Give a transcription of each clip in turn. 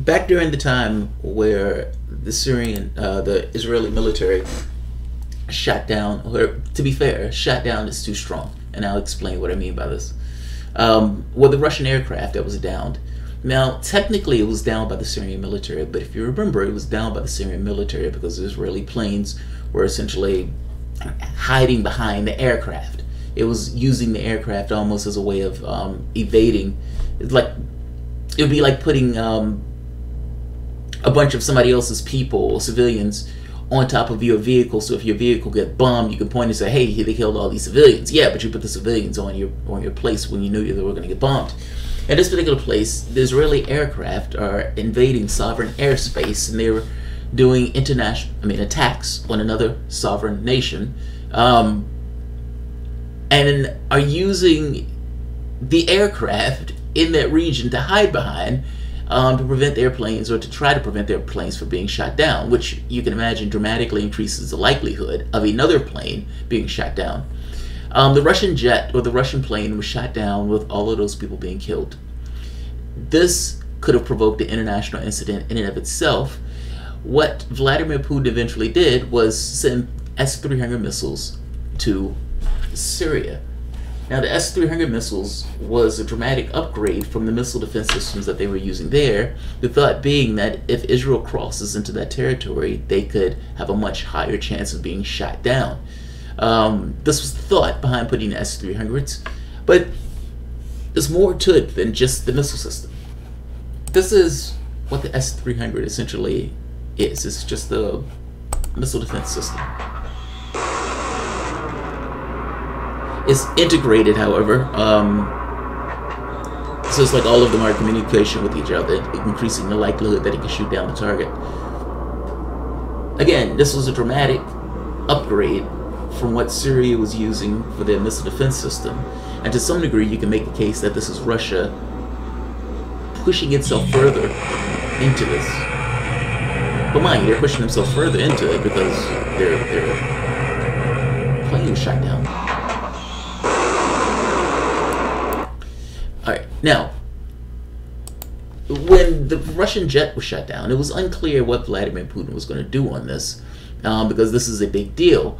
back during the time where the Israeli military shot down, or to be fair, shot down is too strong, and I'll explain what I mean by this. Well, the Russian aircraft that was downed. Now, technically, it was downed by the Syrian military, but if you remember, it was downed by the Syrian military because the Israeli planes were essentially hiding behind the aircraft. It was using the aircraft almost as a way of evading. It would be like putting a bunch of somebody else's people, civilians, on top of your vehicle. So if your vehicle get bombed, you can point and say, "Hey, they killed all these civilians." Yeah, but you put the civilians on your place when you knew they were going to get bombed. In this particular place, the Israeli aircraft are invading sovereign airspace, and they're doing attacks on another sovereign nation, and are using the aircraft in that region to hide behind, to prevent their planes, or to try to prevent their planes from being shot down, which you can imagine dramatically increases the likelihood of another plane being shot down. The Russian jet, or the Russian plane, was shot down with all of those people being killed. This could have provoked an international incident in and of itself. What Vladimir Putin eventually did was send S-300 missiles to Syria. Now, the S-300 missiles was a dramatic upgrade from the missile defense systems that they were using there, the thought being that if Israel crosses into that territory, they could have a much higher chance of being shot down. This was the thought behind putting the S-300s, but there's more to it than just the missile system. This is what the S-300 essentially is. It's just the missile defense system. It's integrated, however, so it's like all of them are in communication with each other, increasing the likelihood that it can shoot down the target. Again, this was a dramatic upgrade from what Syria was using for their missile defense system, and to some degree you can make the case that this is Russia pushing itself further into this. But mind you, they're pushing themselves further into it because their plane was shot down. Alright, now, when the Russian jet was shot down, it was unclear what Vladimir Putin was going to do on this, because this is a big deal.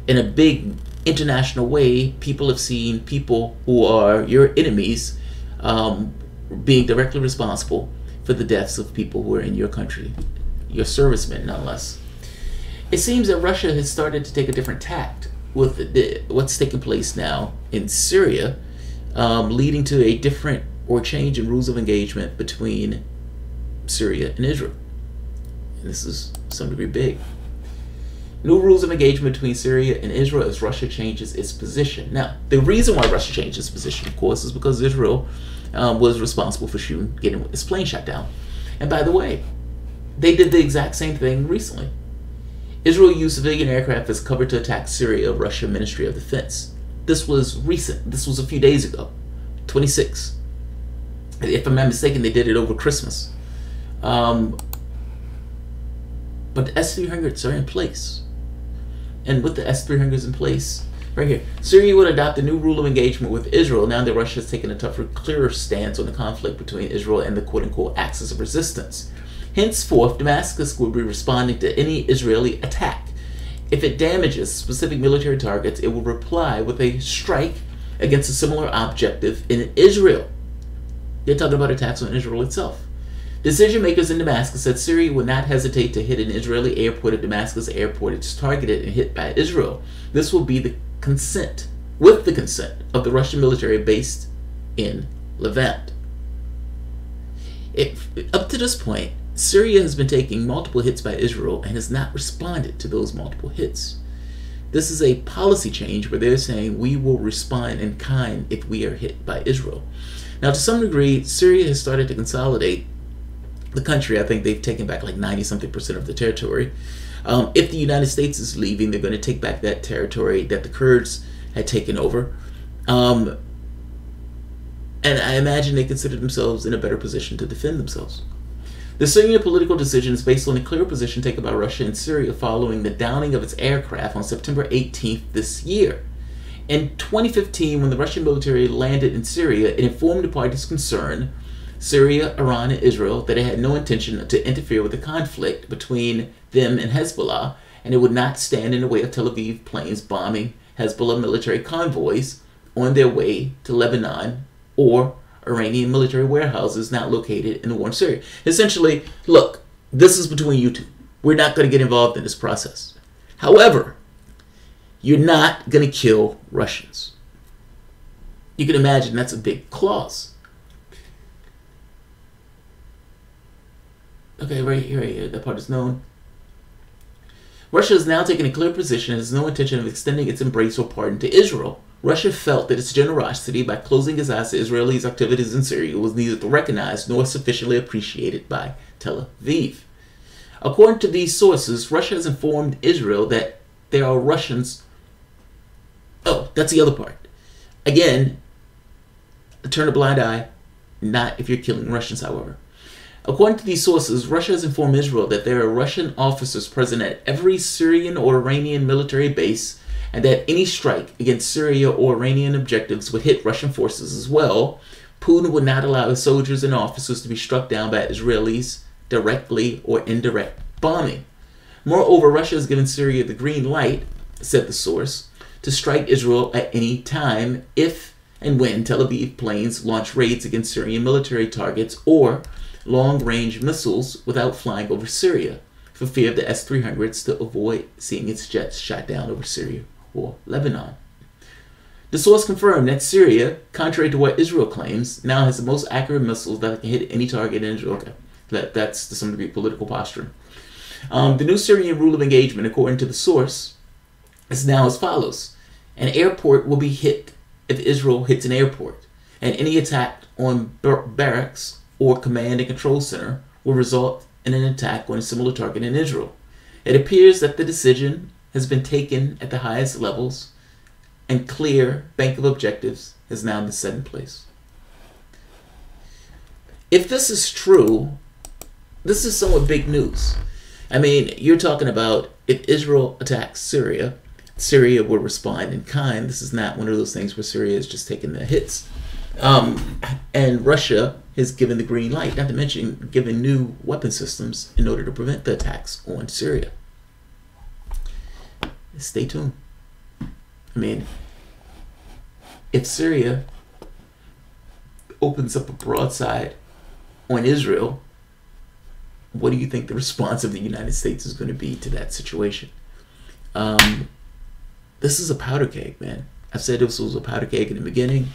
In a big international way, people have seen people who are your enemies being directly responsible for the deaths of people who are in your country, your servicemen, nonetheless. It seems that Russia has started to take a different tact with what's taking place now in Syria, leading to a different or change in rules of engagement between Syria and Israel. And this is to some degree big. New rules of engagement between Syria and Israel as Russia changes its position. Now, the reason why Russia changed its position, of course, is because Israel was responsible for getting its plane shot down. And by the way, they did the exact same thing recently. Israel used civilian aircraft as cover to attack Syria, Russian Ministry of Defense. This was recent. This was a few days ago, 26. If I'm not mistaken, they did it over Christmas. But the S-300s are in place. And with the S-300s in place, right here, Syria would adopt a new rule of engagement with Israel now that Russia has taken a tougher, clearer stance on the conflict between Israel and the quote-unquote axis of resistance. Henceforth, Damascus will be responding to any Israeli attack. If it damages specific military targets, it will reply with a strike against a similar objective in Israel. They're talking about attacks on Israel itself. Decision makers in Damascus said Syria would not hesitate to hit an Israeli airport if Damascus airport is targeted and hit by Israel. This will be with the consent of the Russian military based in Levant. Up to this point, Syria has been taking multiple hits by Israel and has not responded to those multiple hits. This is a policy change where they're saying we will respond in kind if we are hit by Israel. Now, to some degree, Syria has started to consolidate the country. I think they've taken back like 90-something% of the territory. If the United States is leaving, they're going to take back that territory that the Kurds had taken over. And I imagine they consider themselves in a better position to defend themselves. The Syrian political decision is based on a clear position taken by Russia in Syria following the downing of its aircraft on September 18th this year. In 2015, when the Russian military landed in Syria, it informed the parties concerned Syria, Iran, and Israel that it had no intention to interfere with the conflict between them and Hezbollah, and it would not stand in the way of Tel Aviv planes bombing Hezbollah military convoys on their way to Lebanon or Iranian military warehouses not located in the war in Syria. Essentially, look, this is between you two. We're not going to get involved in this process. However, you're not going to kill Russians. You can imagine that's a big clause. Okay, right here, that part is known. Russia has now taken a clear position and has no intention of extending its embrace or pardon to Israel. Russia felt that its generosity by closing its eyes to Israelis' activities in Syria was neither recognized nor sufficiently appreciated by Tel Aviv. According to these sources, Russia has informed Israel that there are Russians. Oh, that's the other part. Again, turn a blind eye, not if you're killing Russians, however. According to these sources, Russia has informed Israel that there are Russian officers present at every Syrian or Iranian military base, and that any strike against Syria or Iranian objectives would hit Russian forces as well. Putin would not allow his soldiers and officers to be struck down by Israelis directly or indirect bombing. Moreover, Russia has given Syria the green light, said the source, to strike Israel at any time if and when Tel Aviv planes launch raids against Syrian military targets or long-range missiles without flying over Syria, for fear of the S-300s to avoid seeing its jets shot down over Syria or Lebanon. The source confirmed that Syria, contrary to what Israel claims, now has the most accurate missiles that can hit any target in Israel. Okay. That's to some degree political posturing. The new Syrian rule of engagement, according to the source, is now as follows. An airport will be hit if Israel hits an airport, and any attack on barracks or command and control center will result in an attack on a similar target in Israel. It appears that the decision has been taken at the highest levels, and clear bank of objectives has now been set in place. If this is true, this is somewhat big news. I mean, you're talking about if Israel attacks Syria, Syria will respond in kind. This is not one of those things where Syria is just taking the hits. And Russia has given the green light, not to mention given new weapon systems in order to prevent the attacks on Syria. Stay tuned. I mean, if Syria opens up a broadside on Israel, what do you think the response of the United States is going to be to that situation? This is a powder keg, man. I've said this was a powder keg in the beginning,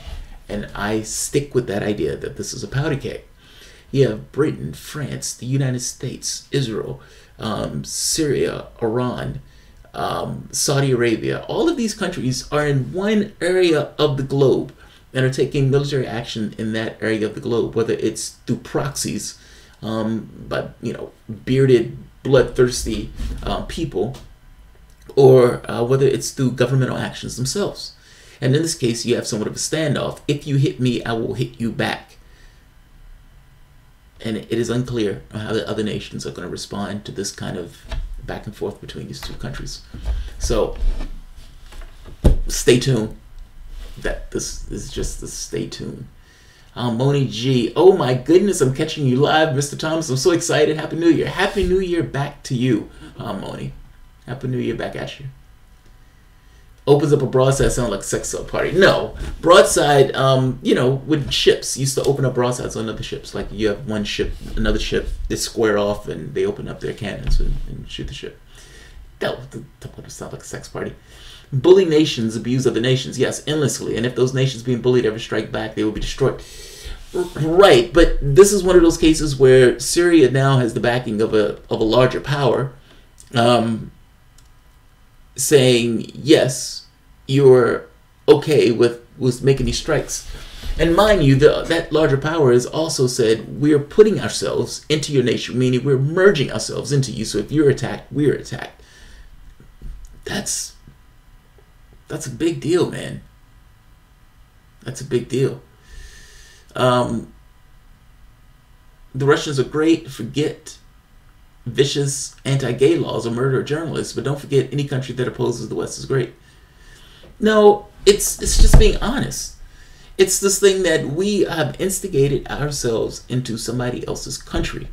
and I stick with that idea that this is a powder keg. You have Britain, France, the United States, Israel, Syria, Iran, Saudi Arabia. All of these countries are in one area of the globe and are taking military action in that area of the globe, whether it's through proxies, by bearded, bloodthirsty people, or whether it's through governmental actions themselves. And in this case, you have somewhat of a standoff. If you hit me, I will hit you back. And it is unclear how the other nations are going to respond to this kind of back and forth between these two countries. So stay tuned. That this is just the stay tuned. Moni G. Oh my goodness, I'm catching you live, Mr. Thomas. I'm so excited. Happy New Year. Happy New Year back to you, Moni. Happy New Year back at you. Opens up a broadside, sound like a sex club party. No. Broadside, with ships, used to open up broadsides on other ships. Like you have one ship, another ship, they square off and they open up their cannons and shoot the ship. That would sound like a sex party. Bully nations abuse other nations. Yes, endlessly. And if those nations being bullied ever strike back, they will be destroyed. Right, but this is one of those cases where Syria now has the backing of a larger power, saying, yes, you're okay with making these strikes. And mind you, that larger power has also said, we're putting ourselves into your nation, meaning we're merging ourselves into you. So if you're attacked, we're attacked. That's a big deal, man. That's a big deal. The Russians are great. Forget vicious anti-gay laws or murder of journalists, but don't forget any country that opposes the West is great. No, it's just being honest. It's this thing that we have instigated ourselves into somebody else's country.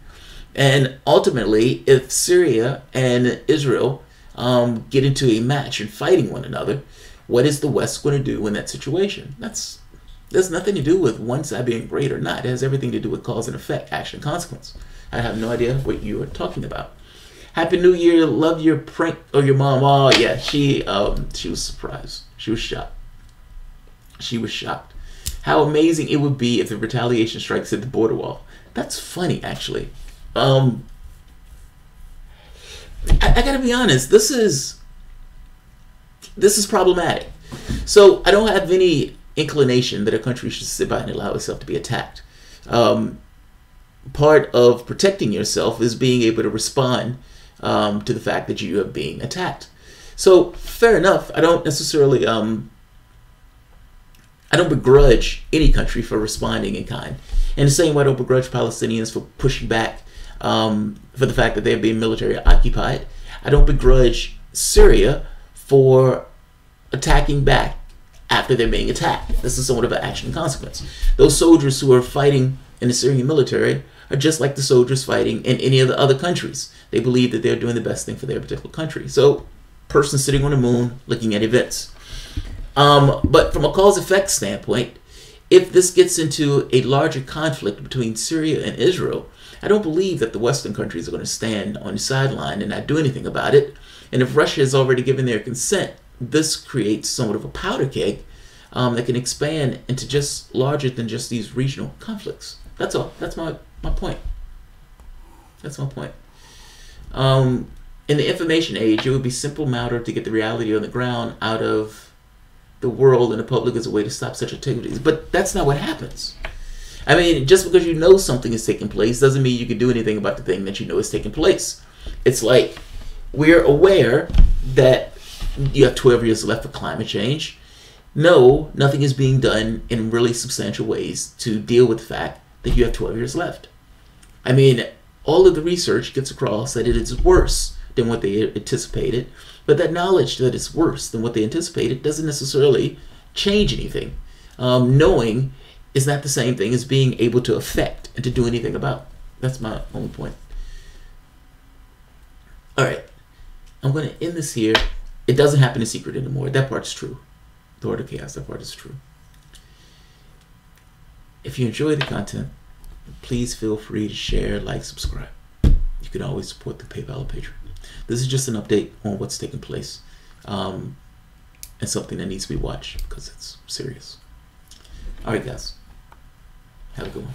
And ultimately, if Syria and Israel get into a match and fighting one another, what is the West going to do in that situation? There's nothing to do with one side being great or not. It has everything to do with cause and effect, action, consequence. I have no idea what you are talking about. Happy New Year. Love your prank or your mom. Oh yeah, she was surprised. She was shocked. She was shocked. How amazing it would be if the retaliation strikes at the border wall. That's funny, actually. I gotta be honest. This is problematic. So I don't have any inclination that a country should sit by and allow itself to be attacked. Part of protecting yourself is being able to respond to the fact that you are being attacked. So fair enough. I don't necessarily I don't begrudge any country for responding in kind. In the same way, I don't begrudge Palestinians for pushing back for the fact that they're being military occupied. I don't begrudge Syria for attacking back after they're being attacked. This is somewhat of an action and consequence. Those soldiers who are fighting in the Syrian military are just like the soldiers fighting in any of the other countries. They believe that they're doing the best thing for their particular country. So, person sitting on the moon looking at events. But from a cause-effect standpoint, if this gets into a larger conflict between Syria and Israel, I don't believe that the Western countries are going to stand on the sideline and not do anything about it. And if Russia has already given their consent, this creates somewhat of a powder keg that can expand into just larger than just these regional conflicts. That's all. That's my point. That's my point. In the information age, it would be simple matter to get the reality on the ground out of the world and the public as a way to stop such activities. But that's not what happens. I mean, just because you know something is taking place doesn't mean you can do anything about the thing that you know is taking place. It's like we're aware that you have 12 years left for climate change. No, nothing is being done in really substantial ways to deal with the fact that you have 12 years left. I mean, all of the research gets across that it is worse than what they anticipated, but that knowledge that it's worse than what they anticipated doesn't necessarily change anything. Knowing is not the same thing as being able to affect and to do anything about. That's my only point. All right, I'm going to end this here. It doesn't happen in secret anymore. That part's true. The Order of Chaos, that part is true. If you enjoy the content, please feel free to share, like, subscribe. You can always support the PayPal or Patreon. This is just an update on what's taking place and something that needs to be watched because it's serious. All right, guys. Have a good one.